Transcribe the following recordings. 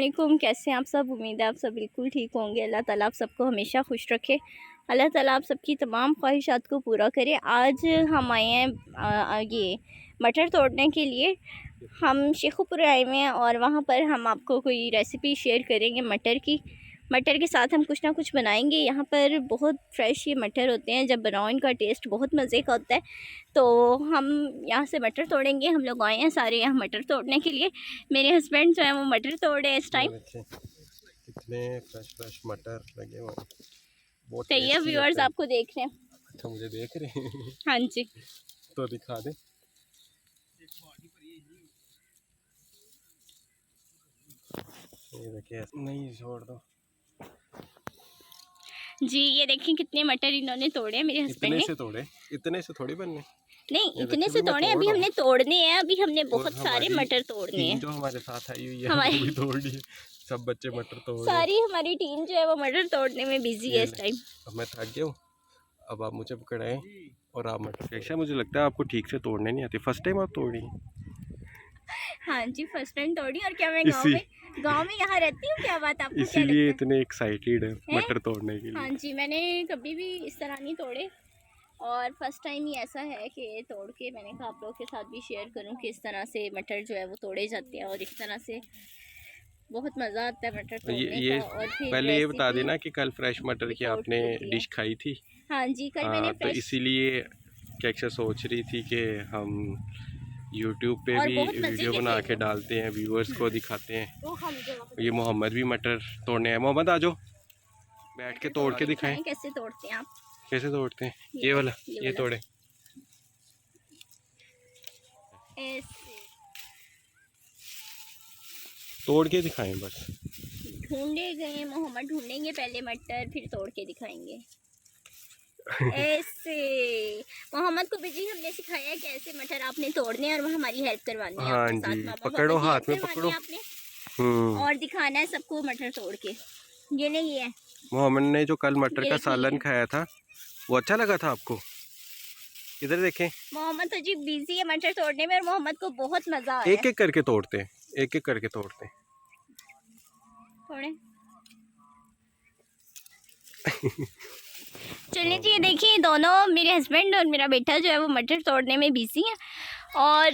वालेकुम, कैसे हैं आप सब। उम्मीद है आप सब बिल्कुल ठीक होंगे। अल्लाह ताला आप सबको हमेशा खुश रखे। अल्लाह ताला आप सबकी तमाम ख्वाहिशात को पूरा करे। आज हम आए हैं ये मटर तोड़ने के लिए। हम शेखुपुर आए हुए हैं और वहाँ पर हम आपको कोई रेसिपी शेयर करेंगे मटर की। मटर के साथ हम कुछ ना कुछ बनाएंगे। यहाँ पर बहुत फ्रेश ये मटर होते हैं, जब बनाओ इनका टेस्ट बहुत मज़े का होता है। तो हम यहाँ से मटर तोड़ेंगे। हम लोग आए हैं सारे यहाँ मटर तोड़ने के लिए। मेरे हस्बैंड जो है वो मटर तोड़ रहे हैं इस टाइम। कितने फ्रेश फ्रेश मटर लगे हुए हैं, बहुत तो ये व्यूअर्स आपको देख रहे हैं। अच्छा, मुझे देख रहे हैं। हाँ जी, तो दिखा दे। ये देखिए, नहीं छोड़ दो जी ये देखिए कितने मटर इन्होंने तोड़े हैं मेरे हस्बैंड ने। इतने से तोड़े, इतने से थोड़ी बनने। नहीं, इतने से तोड़े, अभी हमने तोड़ने हैं। अभी हमने बहुत सारे मटर तोड़ने हैं। जो हमारे साथ आई हुई है हमारी वो भी तोड़ ली, सब बच्चे मटर तोड़ रहे हैं। सारी हमारी टीम जो है वो मटर तोड़ने में बिजी है इस टाइम। अब मैं थक गया हूँ, अब आप मुझे पकड़ाएं और आप मटर। अच्छा, मुझे लगता है आपको ठीक से तोड़ने नहीं आती, फर्स्ट टाइम आप तोड़ रही हैं। हाँ जी, फर्स्ट टाइम तोड़ी। और क्या मैं गांव में यहाँ रहती हूँ, क्या बात आपको इसीलिए इतने एक्साइटेड है मटर तोड़ने के लिए। हाँ जी, मैंने कभी भी इस तरह नहीं तोड़े और फर्स्ट टाइम ही ऐसा है कि तोड़ के मैंने कहा आप लोगों के साथ भी शेयर करूं कि इस तरह से मटर जो है वो तोड़े जाते हैं और इस तरह से बहुत मज़ा आता है मटर तोड़ने का। और फिर पहले ये बता देना कि कल फ्रेश मटर की आपने डिश खाई थी। हाँ जी, कल मैंने तो इसीलिए क्या सोच रही थी कि हम YouTube पे भी वीडियो बना के डालते हैं, व्यूअर्स को दिखाते हैं। ये मोहम्मद भी मटर तोड़ने हैं। मोहम्मद आ जाओ, बैठ के तोड़ के दिखाएं कैसे तोड़ते हैं आप। कैसे तोड़ते हैं। ये वाला, ये तोड़े तोड़ के दिखाएं बस। ढूंढे गए मोहम्मद, ढूंढेंगे पहले मटर फिर तोड़ के दिखाएंगे। ऐसे मोहम्मद को भी जी हमने सिखाया है कैसे मटर आपने तोड़ने और हमारी हेल्प करवानी है। हाँ जी, पकड़ो, हाथ में पकड़ो आपने और दिखाना है सबको मटर तोड़ के। ये नहीं है मोहम्मद ने जो कल मटर का सालन खाया था वो अच्छा लगा था आपको। इधर देखें, मोहम्मद तो जी बिजी है मटर तोड़ने में और मोहम्मद को बहुत मजा आ रहा है। एक एक करके तोड़ते हैं, एक एक करके तोड़ते हैं। थोड़े चलिए जी, देखिए दोनों मेरे हस्बैंड और मेरा बेटा जो है वो मटर तोड़ने में बिजी है और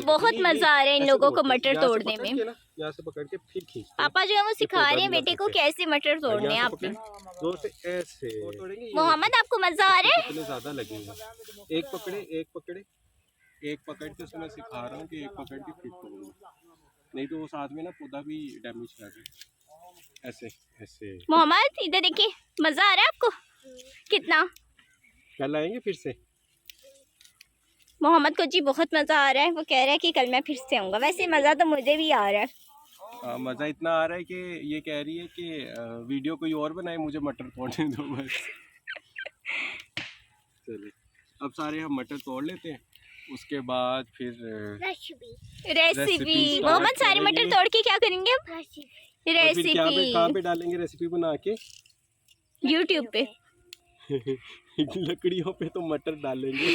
बहुत मज़ा आ रहा है इन लोगों को मटर तोड़ने में। यहाँ से पकड़ के फिर खींच। पापा जो है वो सिखा रहे हैं बेटे को कैसे मटर तोड़ने हैं। आपने ऐसे मोहम्मद आपको मज़ा आ रहा है। इतने ज़्यादा लगेगा। एक पकड़े, एक पकड़े, एक पकड़ के उसमें सिखा रहा हूँ कि एक पकड़ के फिर तोड़ो, नहीं तो वो साथ में ना पौधा भी डैमेज कर रहे। ऐसे ऐसे मोहम्मद इधर देखिए, मज़ा आ रहा है आपको कितना। कल आएंगे फिर से। मोहम्मद को जी बहुत मज़ा आ रहा है, वो कह रहा है कि कल मैं फिर से आऊँगा। वैसे मज़ा तो मुझे भी आ रहा है। मज़ा इतना आ रहा है कि ये कह रही है कि वीडियो कोई और बनाए, मुझे मटर तोड़ने दो बस। चलिए अब सारे हम मटर तोड़ लेते हैं, उसके बाद फिर रेसिपी मोहम्मद सारे मटर तोड़ के क्या करेंगे अब। रेसिपी कहाँ पे डालेंगे रेसिपी बना के। YouTube पे लकड़ियों पे तो मटर डालेंगे,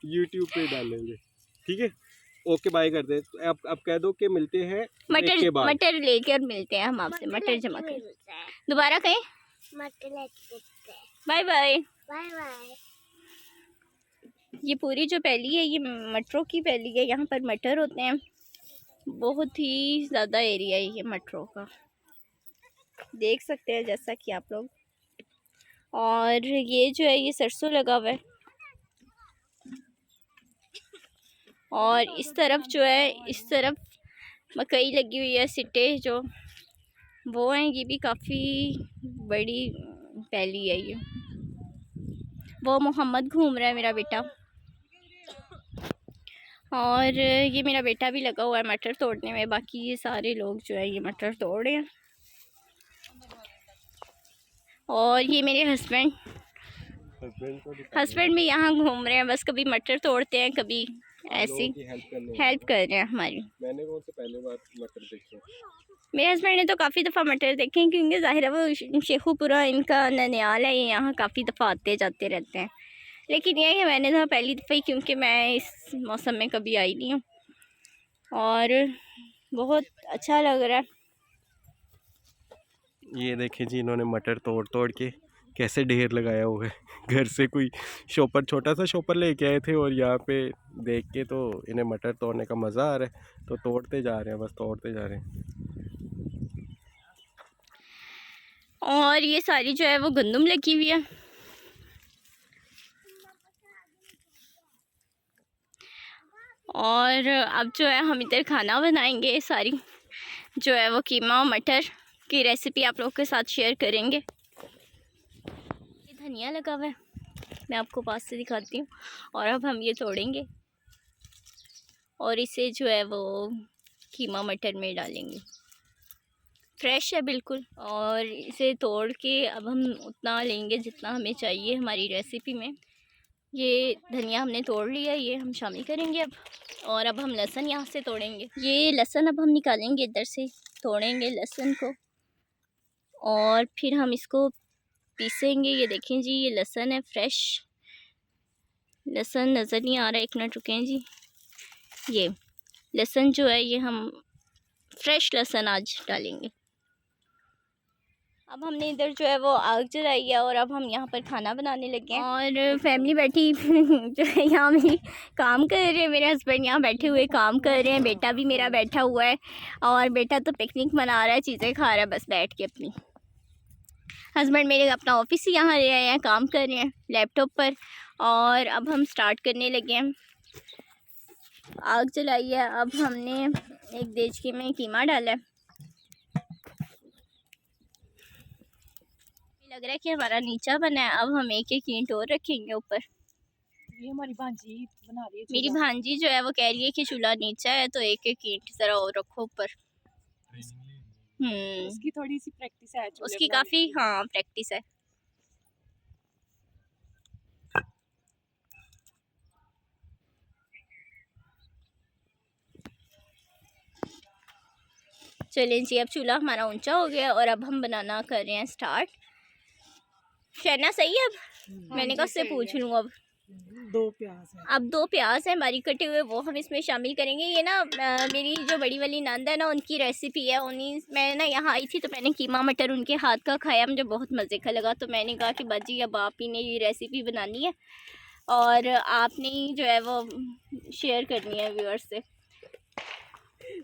YouTube पे डालेंगे। ठीक है, ओके बाय कर दे। अब कह दो कि मिलते हैं मटर लेकर मिलते हैं हम आपसे। मटर जमा कर दोबारा कहें बाय बाय। Bye bye. ये पूरी जो पैली है ये मटरों की पैली है। यहाँ पर मटर होते हैं, बहुत ही ज़्यादा एरिया है ये मटरों का, देख सकते हैं जैसा कि आप लोग। और ये जो है ये सरसों लगा हुआ है और इस तरफ जो है इस तरफ मकई लगी हुई है। सिट्टे जो वो हैं ये भी काफ़ी बड़ी पैली है ये। वो मोहम्मद घूम रहा है मेरा बेटा, और ये मेरा बेटा भी लगा हुआ है मटर तोड़ने में। बाकी ये सारे लोग जो है ये मटर तोड़ रहे हैं और ये मेरे हस्बैंड भी यहाँ घूम रहे हैं, बस कभी मटर तोड़ते हैं कभी ऐसी हेल्प कर रहे हैं हमारी। मैंने वो पहले बार मटर देखे, मेरे हस्बैंड ने तो काफ़ी दफ़ा मटर देखे हैं, क्योंकि ज़ाहिर है वो शेखुपुरा इनका ननियाल है, ये यहाँ काफ़ी दफ़ा आते जाते रहते हैं। लेकिन यह है मैंने तो पहली दफ़ा ही, क्योंकि मैं इस मौसम में कभी आई नहीं हूँ और बहुत अच्छा लग रहा है। ये देखें जी, इन्होंने मटर तोड़ तोड़ के कैसे ढेर लगाया हुआ है। घर से कोई शॉपर, छोटा सा शॉपर लेके आए थे और यहाँ पे देख के तो इन्हें मटर तोड़ने का मज़ा आ रहा है, तो तोड़ते जा रहे हैं, बस तोड़ते जा रहे हैं। और ये सारी जो है वो गंदम लगी हुई है। और अब जो है हम इधर खाना बनाएंगे, सारी जो है वो कीमा और मटर की रेसिपी आप लोगों के साथ शेयर करेंगे। ये धनिया लगा हुआ है, मैं आपको पास से दिखाती हूँ। और अब हम ये तोड़ेंगे और इसे जो है वो कीमा मटर में डालेंगे। फ्रेश है बिल्कुल। और इसे तोड़ के अब हम उतना लेंगे जितना हमें चाहिए हमारी रेसिपी में। ये धनिया हमने तोड़ लिया, ये हम शामिल करेंगे अब। और अब हम लहसुन यहाँ से तोड़ेंगे। ये लहसुन अब हम निकालेंगे, इधर से तोड़ेंगे लहसुन को और फिर हम इसको पीसेंगे। ये देखें जी, ये लहसुन है, फ्रेश लहसुन नज़र नहीं आ रहा, एक मिनट रुकें जी। ये लहसुन जो है ये हम फ्रेश लहसुन आज डालेंगे। अब हमने इधर जो है वो आग जलाई है और अब हम यहाँ पर खाना बनाने लगे हैं। और फैमिली बैठी जो है यहाँ मेरी काम कर रहे हैं, मेरे हस्बैंड यहाँ बैठे हुए काम कर रहे हैं, बेटा भी मेरा बैठा हुआ है। और बेटा तो पिकनिक मना रहा है, चीज़ें खा रहा है बस बैठ के अपनी। हस्बैंड मेरे अपना ऑफिस ही यहाँ ले आए हैं, काम कर रहे हैं लैपटॉप पर। और अब हम स्टार्ट करने लगे हैं। आग जलाई है, अब हमने एक देचकी में कीमा डाला है। लग रहा है कि हमारा नीचा बना है, अब हम एक एक ईंट और रखेंगे ऊपर। ये हमारी भांजी बना रही है। मेरी भांजी जो है वो कह रही है कि चूल्हा नीचा है तो एक एक ईंट जरा और रखो ऊपर। उसकी थोड़ी सी प्रैक्टिस है, उसकी काफ़ी हाँ प्रैक्टिस है। चलें जी, अब चूल्हा हमारा ऊंचा हो गया और अब हम बनाना कर रहे हैं स्टार्ट। शहना सही है अब? मैंने कहा उससे पूछ लूँ। अब 2 प्याज है। अब 2 प्याज है हमारी कटे हुए, वो हम इसमें शामिल करेंगे। ये ना मेरी जो बड़ी वाली नंद है ना, उनकी रेसिपी है। उन्हीं मैं ना यहाँ आई थी तो मैंने कीमा मटर उनके हाथ का खाया, मुझे बहुत मज़े का लगा। तो मैंने कहा कि बाजी अब आप ही ने ये रेसिपी बनानी है और आपने ही जो है वो शेयर करनी है व्यूअर्स से।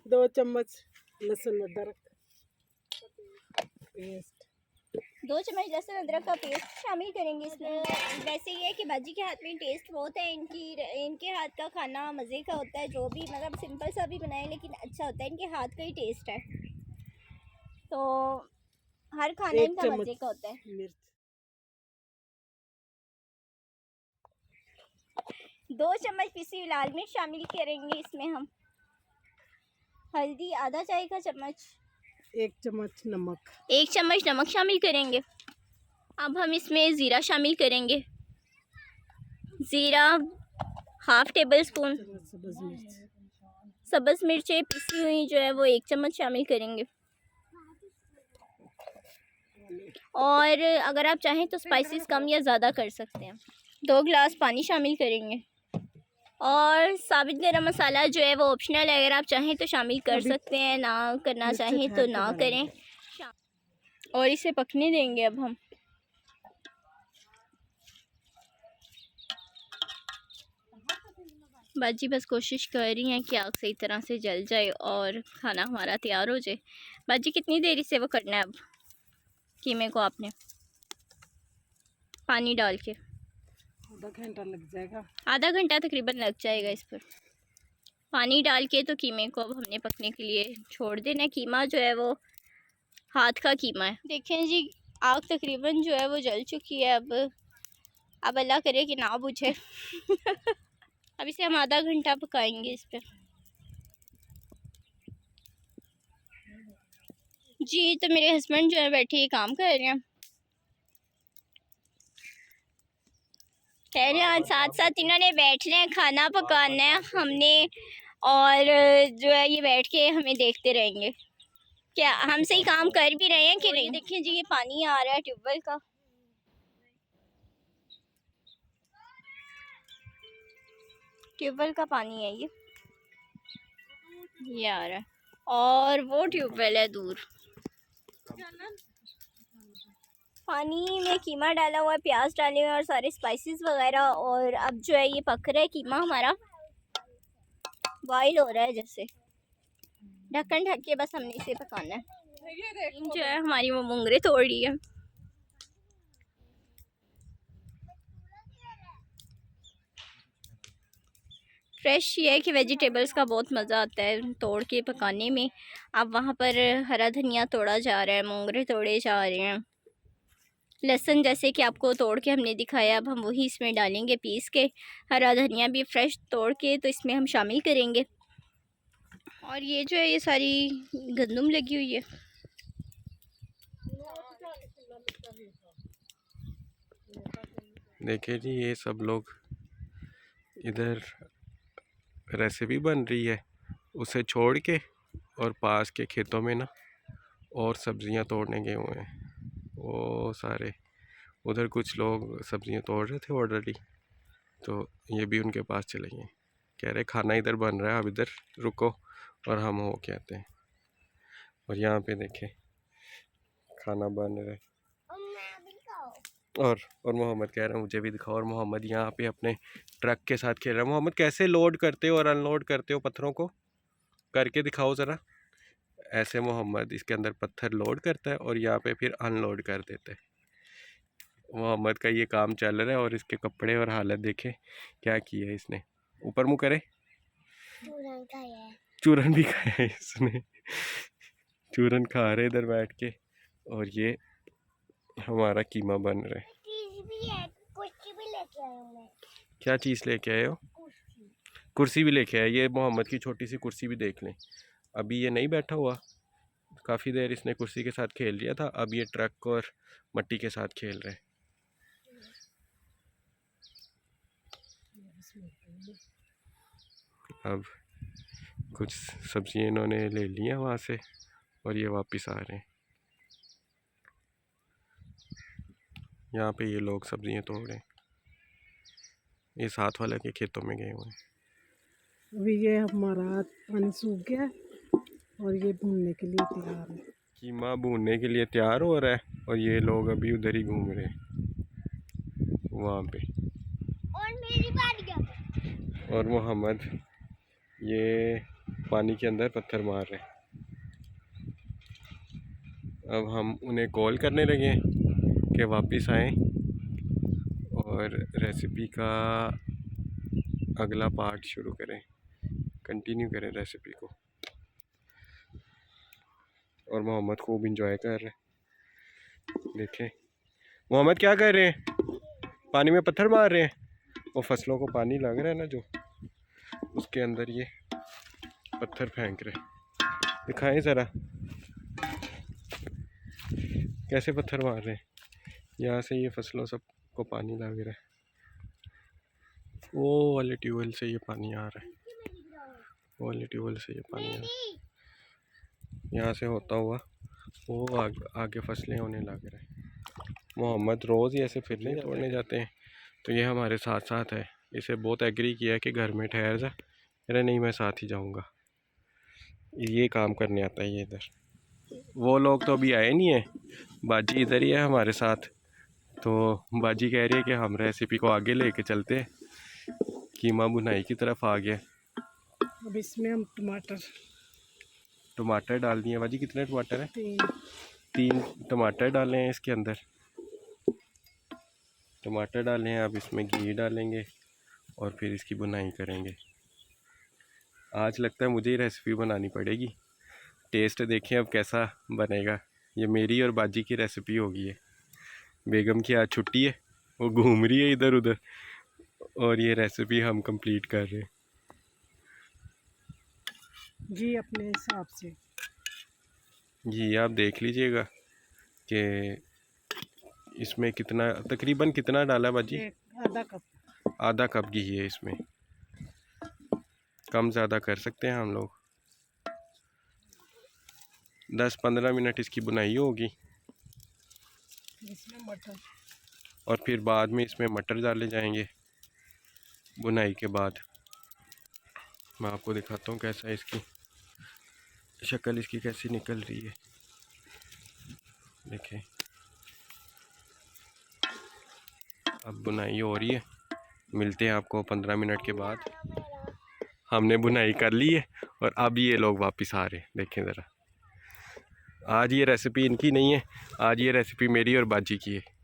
2 चम्मच लहसुन अदरक पेस्ट, 2 चम्मच लहसुन अदरक का पेस्ट शामिल करेंगे इसमें। वैसे ये है कि बाजी के हाथ में टेस्ट बहुत है, इनके हाथ का खाना मज़े का होता है। जो भी मतलब सिंपल सा भी बनाए लेकिन अच्छा होता है, इनके हाथ का ही टेस्ट है। तो हर खाना इनका मज़े का होता है। मिर्च 2 चम्मच पिसी हुई लाल मिर्च शामिल करेंगे इसमें हम। हल्दी आधा चाय का चम्मच, 1 चम्मच नमक, 1 चम्मच नमक शामिल करेंगे। अब हम इसमें ज़ीरा शामिल करेंगे। ज़ीरा हाफ़ टेबल स्पून। सब्ज़ मिर्चें पिसी हुई जो है वो 1 चम्मच शामिल करेंगे। और अगर आप चाहें तो स्पाइसेस कम या ज़्यादा कर सकते हैं। 2 गिलास पानी शामिल करेंगे। और साबित गरम मसाला जो है वो ऑप्शनल है, अगर आप चाहें तो शामिल कर सकते हैं, ना करना चाहें तो ना करें। और इसे पकने देंगे अब हम। बाजी बस कोशिश कर रही हैं कि आग सही तरह से जल जाए और खाना हमारा तैयार हो जाए। बाजी कितनी देरी से वो करना है अब कीमे को आपने? पानी डाल के आधा घंटा लग जाएगा। आधा घंटा तकरीबन लग जाएगा इस पर। पानी डाल के तो कीमे को अब हमने पकने के लिए छोड़ देना। कीमा जो है वो हाथ का कीमा है। देखें जी, आग तकरीबन जो है वो जल चुकी है। अब अल्लाह करे कि ना बुझे। अब इसे हम आधा घंटा पकाएंगे इस पर। जी तो मेरे हस्बैंड जो है बैठे ये काम कर रहे हैं, कह रहे हैं साथ साथ इन्होंने बैठना है, खाना पकाना है हमने। और जो है ये बैठ के हमें देखते रहेंगे। क्या हम सही काम कर भी रहे हैं कि नहीं? देखिए जी, ये पानी आ रहा है ट्यूबवेल का। ट्यूबवेल का पानी है ये आ रहा है। और वो ट्यूबवेल है दूर। पानी में कीमा डाला हुआ है, प्याज डाले हुए हैं और सारे स्पाइसेस वगैरह। और अब जो है ये पक रहा है कीमा हमारा, बॉईल हो रहा है जैसे। ढक्कन ढक के बस हमने इसे पकाना है। जो है हमारी वो मोंगरे तोड़ रही है। फ्रेश ये है कि वेजिटेबल्स का बहुत मज़ा आता है तोड़ के पकाने में। अब वहाँ पर हरा धनिया तोड़ा जा रहा है, मोंगरे तोड़े जा रहे हैं, लहसुन जैसे कि आपको तोड़ के हमने दिखाया, अब हम वही इसमें डालेंगे पीस के। हरा धनिया भी फ्रेश तोड़ के तो इसमें हम शामिल करेंगे। और ये जो है ये सारी गंदम लगी हुई है। देखिए जी, ये सब लोग इधर रेसिपी बन रही है उसे छोड़ के, और पास के खेतों में ना और सब्जियां तोड़ने गए हुए हैं। वो सारे उधर कुछ लोग सब्जियां तोड़ रहे थे ऑलरेडी, तो ये भी उनके पास चले गए। कह रहे खाना इधर बन रहा है, अब इधर रुको और हम हो के आते हैं। और यहाँ पे देखें खाना बन रहा है। और मोहम्मद कह रहा है मुझे भी दिखाओ। और मोहम्मद यहाँ पे अपने ट्रक के साथ खेल रहा है। मोहम्मद कैसे लोड करते हो और अनलोड करते हो पत्थरों को, करके दिखाओ ज़रा। ऐसे मोहम्मद इसके अंदर पत्थर लोड करता है और यहाँ पे फिर अनलोड कर देता है। मोहम्मद का ये काम चल रहा है। और इसके कपड़े और हालत देखे क्या की है इसने। ऊपर मुँह करे, चूरन भी खाया है इसने। चूरन खा रहे इधर बैठ के। और ये हमारा कीमा बन रहा है। क्या चीज़ लेके आए हो? कुर्सी भी लेके आए। ये मोहम्मद की छोटी सी कुर्सी भी देख लें। अभी ये नहीं बैठा हुआ, काफ़ी देर इसने कुर्सी के साथ खेल लिया था। अब ये ट्रक और मट्टी के साथ खेल रहे हैं। अब कुछ सब्जियां इन्होंने ले ली हैं वहाँ से और ये वापस आ रहे हैं। यहाँ पे ये लोग सब्जियां तोड़ रहे हैं। ये साथ वाले के खेतों में गए हुए हैं। अभी ये हमारा पानी सूख गया है और ये भूनने के लिए तैयार है। कीमा भूनने के लिए तैयार हो रहा है और ये लोग अभी उधर ही घूम रहे हैं वहाँ पे। और मेरी बारी। और मोहम्मद ये पानी के अंदर पत्थर मार रहे हैं। अब हम उन्हें कॉल करने लगे कि वापस आएं और रेसिपी का अगला पार्ट शुरू करें, कंटिन्यू करें रेसिपी को। और मोहम्मद खूब इंजॉय कर रहे हैं। देखें मोहम्मद क्या कर रहे हैं, पानी में पत्थर मार रहे हैं। वो फसलों को पानी लग रहा है ना जो, उसके अंदर ये पत्थर फेंक रहे। दिखाएं ज़रा कैसे पत्थर मार रहे हैं। यहाँ से ये फसलों सबको पानी लग रहा है। वो वाले ट्यूबवेल से ये पानी आ रहा है, वो वाले ट्यूबवेल से ये पानी आ रहा है। यहाँ से होता हुआ वो आगे फसलें होने लग रहे हैं। मोहम्मद रोज़ ही ऐसे फिरने तोड़ने जाते हैं, तो ये हमारे साथ साथ है। इसे बहुत एग्री किया कि घर में ठहर जा। अरे नहीं, मैं साथ ही जाऊँगा। ये काम करने आता है ये इधर। वो लोग तो अभी आए नहीं है, बाजी इधर ही है हमारे साथ। तो बाजी कह रही है कि हम रेसिपी को आगे लेके चलते हैं, कीमा बुनाई की तरफ आ गया। अब इसमें हम टमाटर डाल दिए। बाजी कितने टमाटर हैं? 3 टमाटर डाले हैं इसके अंदर। टमाटर डाले हैं। अब इसमें घी डालेंगे और फिर इसकी बुनाई करेंगे। आज लगता है मुझे ही रेसिपी बनानी पड़ेगी। टेस्ट देखें अब कैसा बनेगा। ये मेरी और बाजी की रेसिपी होगी। है बेगम की आज छुट्टी है, वो घूम रही है इधर उधर, और ये रेसिपी हम कंप्लीट कर रहे हैं। घी अपने हिसाब से। घी आप देख लीजिएगा कि इसमें कितना, तकरीबन कितना डाला बाजी? आधा कप। आधा कप घी है इसमें। कम ज़्यादा कर सकते हैं हम लोग। 10-15 मिनट इसकी बुनाई होगी। इसमें मटर, और फिर बाद में इसमें मटर डाले जाएंगे बुनाई के बाद। मैं आपको दिखाता हूँ कैसा इसकी शक्ल, इसकी कैसी निकल रही है। देखें अब बुनाई हो रही है, मिलते हैं आपको 15 मिनट के बाद। हमने बुनाई कर ली है और अब ये लोग वापस आ रहे हैं। देखें ज़रा, आज ये रेसिपी इनकी नहीं है, आज ये रेसिपी मेरी और बाजी की है।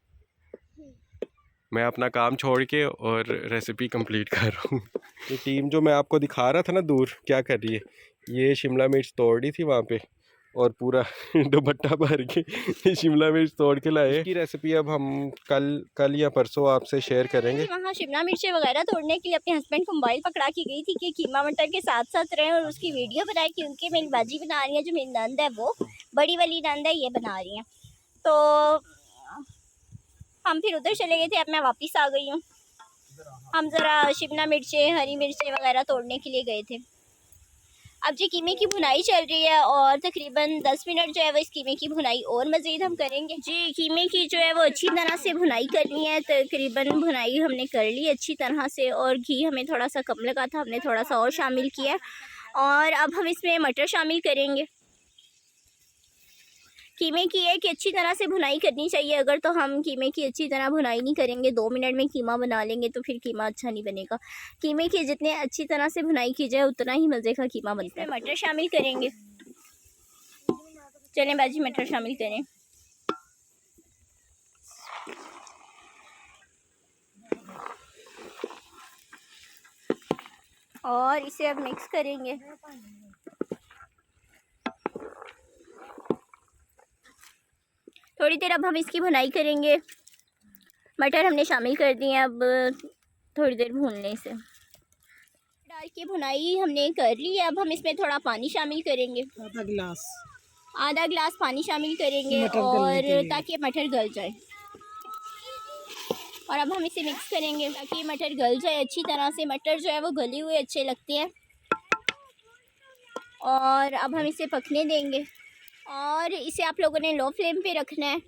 मैं अपना काम छोड़ के और रेसिपी कंप्लीट कर रहा हूँ। ये टीम जो मैं आपको दिखा रहा था ना दूर क्या कर रही है, ये शिमला मिर्च तोड़ रही थी वहाँ पे और पूरा दुपट्टा भर के शिमला मिर्च तोड़ के लाए। इसकी रेसिपी अब हम कल या परसों आपसे शेयर करेंगे। वहाँ शिमला मिर्चें वगैरह तोड़ने के लिए अपने हस्बैंड को मोबाइल पकड़ा के गई थी कि कीमा मटर के साथ साथ रहे और उसकी वीडियो बनाई, क्योंकि मेरी बाजी बना रही है, जो मेरी नंद है वो बड़ी वाली नंद है, ये बना रही हैं। तो हम फिर उधर चले गए थे, अब मैं वापस आ गई हूँ। हम ज़रा शिमला मिर्चें, हरी मिर्चें वगैरह तोड़ने के लिए गए थे। अब जी कीमे की भुनाई चल रही है और तकरीबन 10 मिनट जो है वो इस कीमे की भुनाई और मज़ीद हम करेंगे। जी कीमे की जो है वो अच्छी तरह से भुनाई करनी है। तकरीबन भुनाई हमने कर ली अच्छी तरह से और घी हमें थोड़ा सा कम लगा था, हमने थोड़ा सा और शामिल किया। और अब हम इसमें मटर शामिल करेंगे। कीमे की है कि अच्छी तरह से भुनाई करनी चाहिए। अगर तो हम कीमे की अच्छी तरह भुनाई नहीं करेंगे, 2 मिनट में कीमा बना लेंगे, तो फिर कीमा अच्छा नहीं बनेगा। कीमे की जितने अच्छी तरह से भुनाई की जाए उतना ही मज़े का कीमा बनता है। मटर शामिल करेंगे। चलें बाजी मटर शामिल करें। और इसे अब मिक्स करेंगे। थोड़ी देर अब हम इसकी भुनाई करेंगे। मटर हमने शामिल कर दिए, अब थोड़ी देर भून लें इसे। डाल के भुनाई हमने कर ली है। अब हम इसमें थोड़ा पानी शामिल करेंगे, आधा गिलास पानी शामिल करेंगे और ताकि मटर गल जाए। और अब हम इसे मिक्स करेंगे ताकि मटर गल जाए अच्छी तरह से। मटर जो है वो गले हुए अच्छे लगते हैं। और अब हम इसे पकने देंगे और इसे आप लोगों ने लो फ्लेम पे रखना है।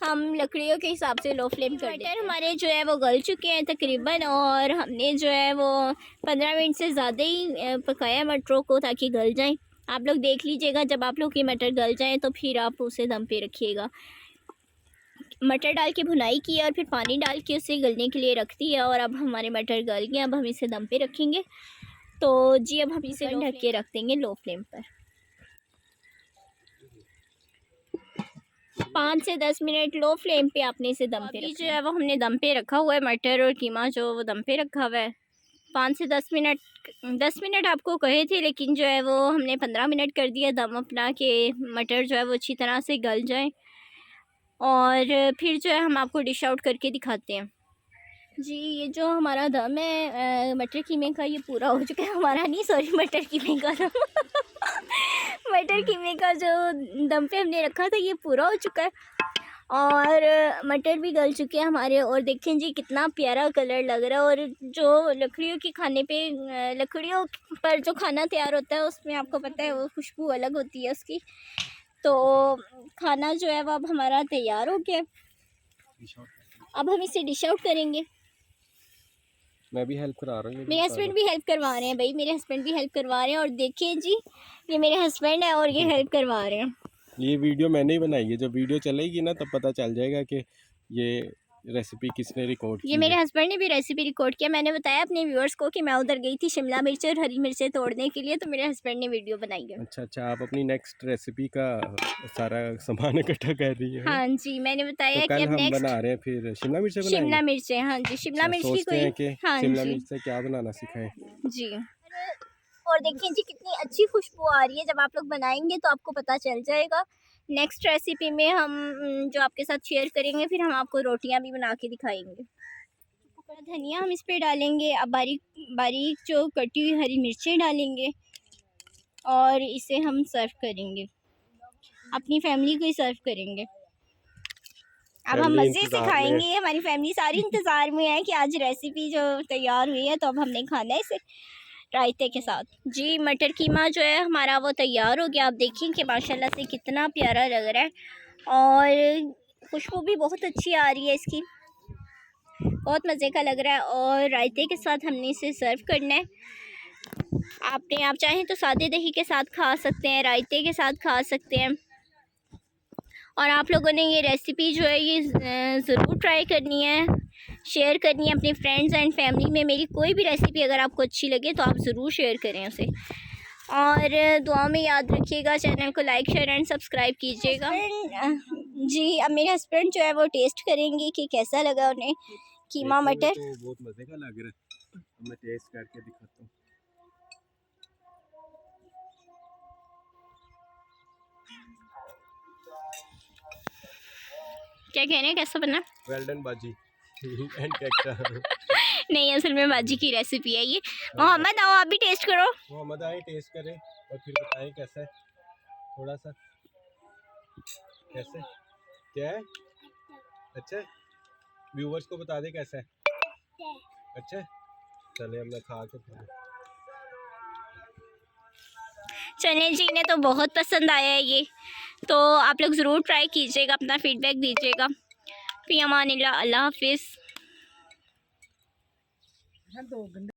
हम लकड़ियों के हिसाब से लो फ्लेम कर देते हैं। हमारे जो है वो गल चुके हैं तकरीबन, और हमने जो है वो 15 मिनट से ज़्यादा ही पकाया मटरों को ताकि गल जाएं। आप लोग देख लीजिएगा, जब आप लोग की मटर गल जाएं तो फिर आप उसे दम पे रखिएगा। मटर डाल के भुनाई की और फिर पानी डाल के उसे गलने के लिए रख दिया। और अब हमारे मटर गल गए, अब हम इसे दम पे रखेंगे। तो जी अब हम इसे ढक के रख देंगे लो फ्लेम पर। 5 से 10 मिनट लो फ्लेम पे आपने इसे दम पे जो है वो हमने दम पे रखा हुआ है। मटर और कीमा जो वो दम पे रखा हुआ है 5 से 10 मिनट। 10 मिनट आपको कहे थे, लेकिन जो है वो हमने 15 मिनट कर दिया दम अपना, कि मटर जो है वो अच्छी तरह से गल जाए। और फिर जो है हम आपको डिश आउट करके दिखाते हैं। जी ये जो हमारा दम है मटर कीमे का, ये पूरा हो चुका है। हमारा नहीं, सॉरी, मटर कीमे का दम मटर कीमे का जो दम पे हमने रखा था ये पूरा हो चुका है और मटर भी गल चुके हैं हमारे। और देखें जी कितना प्यारा कलर लग रहा है। और जो लकड़ियों के खाने पे, लकड़ियों पर जो खाना तैयार होता है उसमें आपको पता है वो खुशबू अलग होती है उसकी। तो खाना जो है वो अब हमारा तैयार हो गया। अब हम इसे डिश आउट करेंगे। मैं भी हेल्प करा रहा हूँ, मेरे हस्बैंड भी हेल्प करवा रहे हैं भाई, मेरे हस्बैंड भी हेल्प करवा रहे हैं। और देखिए जी ये मेरे हस्बैंड है और ये हेल्प करवा रहे हैं। ये वीडियो मैंने ही बनाई है, जब वीडियो चलेगी ना तब पता चल जाएगा कि ये रेसिपी किसने रिकॉर्ड की। ये मेरे हस्बैंड ने भी रेसिपी रिकॉर्ड किया। मैंने बताया अपने व्यूअर्स को कि मैं उधर गई थी शिमला मिर्च और हरी मिर्चें तोड़ने के लिए, तो मेरे हस्बैंड ने वीडियो बनाई है। अच्छा, आप अपनी नेक्स्ट रेसिपी का सारा सामान इकट्ठा कर रही है। हाँ जी, मैंने बताया तो कि कल अब हम नेक्स्ट बना रहे हैं फिर शिमला मिर्च शिमला मिर्चें। हाँ जी, शिमला मिर्च की सोचते हैं कि कोई, हाँ शिमला जी मिर्च से क्या बनाना सिखाएं जी। और देखें जी कितनी अच्छी खुशबू आ रही है। जब आप लोग बनाएंगे तो आपको पता चल जाएगा। नेक्स्ट रेसिपी में हम जो आपके साथ शेयर करेंगे, फिर हम आपको रोटियां भी बना के दिखाएंगे। धनिया हम इस पे डालेंगे। अब बारीक बारीक जो कटी हुई हरी मिर्चें डालेंगे और इसे हम सर्व करेंगे, अपनी फैमिली को ही सर्व करेंगे। अब हम मज़े से खाएंगे। हमारी फैमिली सारी इंतज़ार में है कि आज रेसिपी जो तैयार हुई है तो अब हमने खाना है इसे रायते के साथ। जी मटर कीमा जो है हमारा वो तैयार हो गया। आप देखें कि माशाल्लाह से कितना प्यारा लग रहा है और खुशबू भी बहुत अच्छी आ रही है इसकी, बहुत मज़े का लग रहा है। और रायते के साथ हमने इसे सर्व करना है। आप चाहें तो सादे दही के साथ खा सकते हैं, रायते के साथ खा सकते हैं। और आप लोगों ने ये रेसिपी जो है ये ज़रूर ट्राई करनी है, शेयर करनी है अपने फ्रेंड्स एंड फैमिली में। मेरी कोई भी रेसिपी अगर आपको अच्छी लगे तो आप ज़रूर शेयर करें उसे, और दुआ में याद रखिएगा। चैनल को लाइक शेयर एंड सब्सक्राइब कीजिएगा। जी, अब मेरे हस्बैंड जो है वो टेस्ट करेंगे कि कैसा लगा उन्हें कीमा मटर। तो बहुत मज़े का लग रहा है, मैं टेस्ट करके दिखाता हूँ। क्या कह रहे हैं, कैसा बना? वेल डन बाजी एंड कैक्टा। नहीं, असल में बाजी की रेसिपी है ये। मोहम्मद आओ आप भी टेस्ट करो। मोहम्मद आए टेस्ट करें और फिर बताएं कैसा है। थोड़ा सा कैसे, क्या है, अच्छा है? व्यूवर्स को बता दे कैसा है। अच्छा है, चले अब मैं खा के चने जी ने तो बहुत पसंद आया है ये, तो आप लोग ज़रूर ट्राई कीजिएगा, अपना फीडबैक दीजिएगा। फ़ी अमानिल्लाह, अल्लाह हाफिज़।